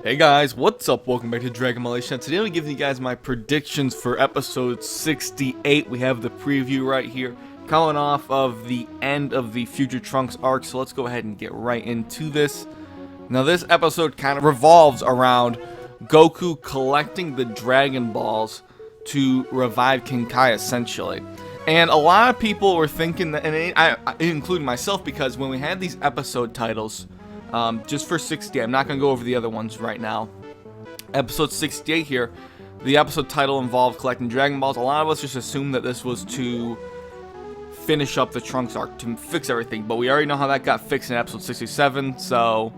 Hey guys, what's up? Welcome back to Dragon Ball Nation. Today I'm giving you guys my predictions for episode 68. We have the preview right here, coming off of the end of the Future Trunks arc. So let's go ahead and get right into this. Now this episode kind of revolves around Goku collecting the Dragon Balls to revive King Kai, essentially. And a lot of people were thinking that, and I including myself, because when we had these episode titles, just for 60, I'm not going to go over the other ones right now. Episode 68 here, the episode title involved collecting Dragon Balls. A lot of us just assumed that this was to finish up the Trunks arc, to fix everything. But we already know how that got fixed in episode 67, so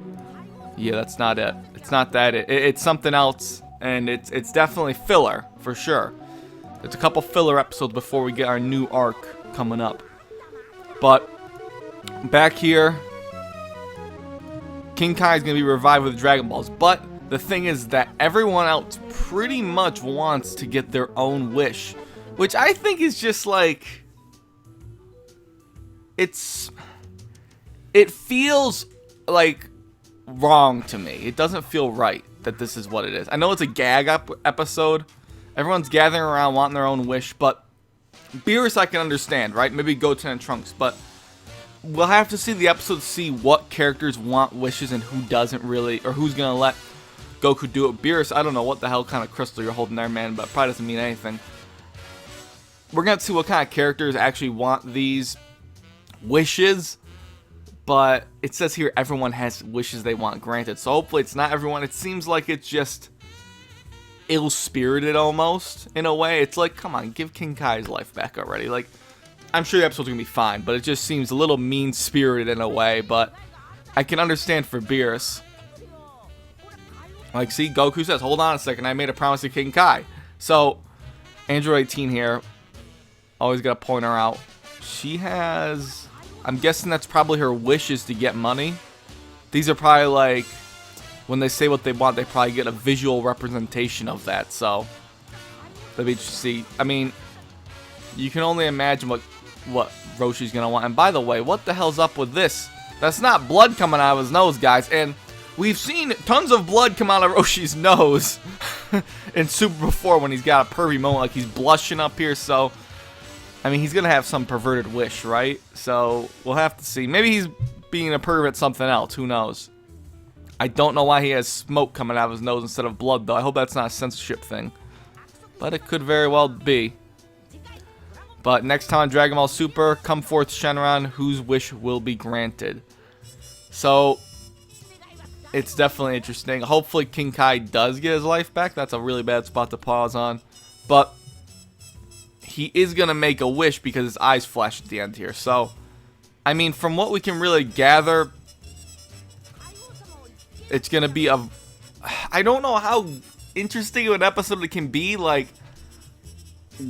yeah, that's not it. It's not that. It's something else, and it's definitely filler, for sure. It's a couple filler episodes before we get our new arc coming up. But back here, King Kai is going to be revived with Dragon Balls. But the thing is that everyone else pretty much wants to get their own wish, which I think is just like, it feels like wrong to me. It doesn't feel right that this is what it is. I know it's a gag episode. Everyone's gathering around wanting their own wish, but Beerus I can understand, right? Maybe Goten and Trunks, but we'll have to see the episode to see what characters want wishes and who doesn't really, or who's gonna let Goku do it. Beerus, I don't know what the hell kind of crystal you're holding there, man, but it probably doesn't mean anything. We're gonna see what kind of characters actually want these wishes, but it says here everyone has wishes they want granted, so hopefully it's not everyone. It seems like it's just ill-spirited almost, in a way. It's like, come on, give King Kai's life back already. Like, I'm sure the episode's gonna be fine, but it just seems a little mean-spirited in a way, but I can understand for Beerus. Like, see, Goku says, hold on a second, I made a promise to King Kai. So, Android 18 here, always gotta point her out. She has, I'm guessing that's probably her wishes to get money. These are probably like, when they say what they want, they probably get a visual representation of that, so let me just see. I mean, you can only imagine what Roshi's gonna want. And by the way, what the hell's up with this? That's not blood coming out of his nose, guys. And we've seen tons of blood come out of Roshi's nose in Super before when he's got a pervy moment, like he's blushing up here. So, I mean, he's gonna have some perverted wish, right? So we'll have to see. Maybe he's being a pervert at something else. Who knows? I don't know why he has smoke coming out of his nose instead of blood, though. I hope that's not a censorship thing, but it could very well be. But next time on Dragon Ball Super, come forth Shenron, whose wish will be granted. So, it's definitely interesting. Hopefully King Kai does get his life back. That's a really bad spot to pause on. But, he is going to make a wish because his eyes flash at the end here. So, I mean, from what we can really gather, it's going to be a... I don't know how interesting of an episode it can be. Like,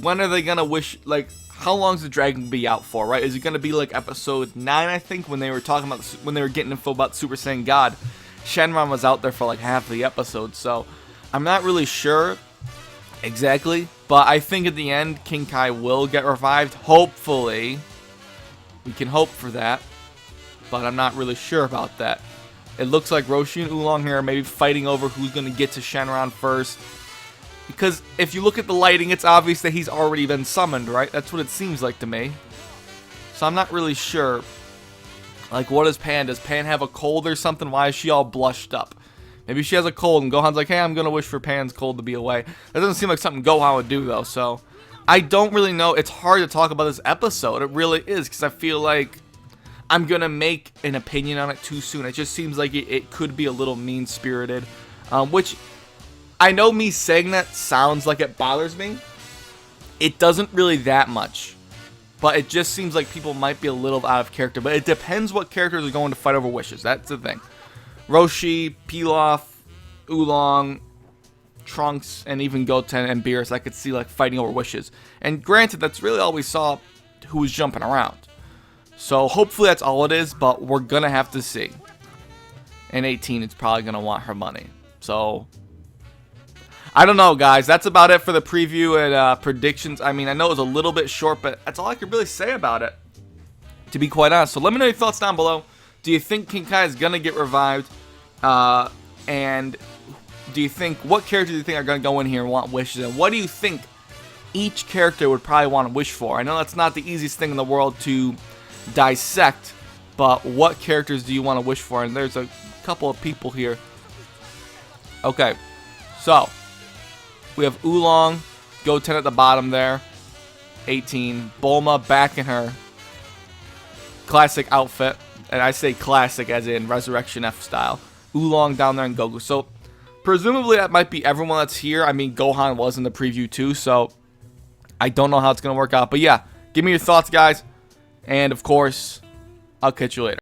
when are they going to wish... Like, how long is the dragon be out for, right? Is it going to be like episode 9, I think, when they were talking about, when they were getting info about Super Saiyan God? Shenron was out there for like half the episode, so I'm not really sure exactly, but I think at the end, King Kai will get revived, hopefully. We can hope for that, but I'm not really sure about that. It looks like Roshi and Oolong here are maybe fighting over who's going to get to Shenron first. Because if you look at the lighting, it's obvious that he's already been summoned, right? That's what it seems like to me. So I'm not really sure. Like, what is Pan? Does Pan have a cold or something? Why is she all blushed up? Maybe she has a cold and Gohan's like, hey, I'm going to wish for Pan's cold to be away. That doesn't seem like something Gohan would do, though. So I don't really know. It's hard to talk about this episode. It really is, because I feel like I'm going to make an opinion on it too soon. It just seems like it could be a little mean-spirited, which... I know me saying that sounds like it bothers me. It doesn't really that much. But it just seems like people might be a little out of character. But it depends what characters are going to fight over wishes. That's the thing. Roshi, Pilaf, Oolong, Trunks, and even Goten and Beerus, I could see like fighting over wishes. And granted, that's really all we saw who was jumping around. So hopefully that's all it is. But we're going to have to see. And 18 is probably going to want her money. So... I don't know, guys. That's about it for the preview and predictions. I mean, I know it was a little bit short, but that's all I could really say about it, to be quite honest. So let me know your thoughts down below. Do you think King Kai is going to get revived? And what characters do you think are going to go in here and want wishes? And what do you think each character would probably want to wish for? I know that's not the easiest thing in the world to dissect, but what characters do you want to wish for? And there's a couple of people here. Okay, so we have Oolong, Goten at the bottom there, 18. Bulma back in her classic outfit, and I say classic as in Resurrection F style. Oolong down there and Goku. So presumably that might be everyone that's here. I mean, Gohan was in the preview too, so I don't know how it's going to work out. But yeah, give me your thoughts, guys. And of course, I'll catch you later.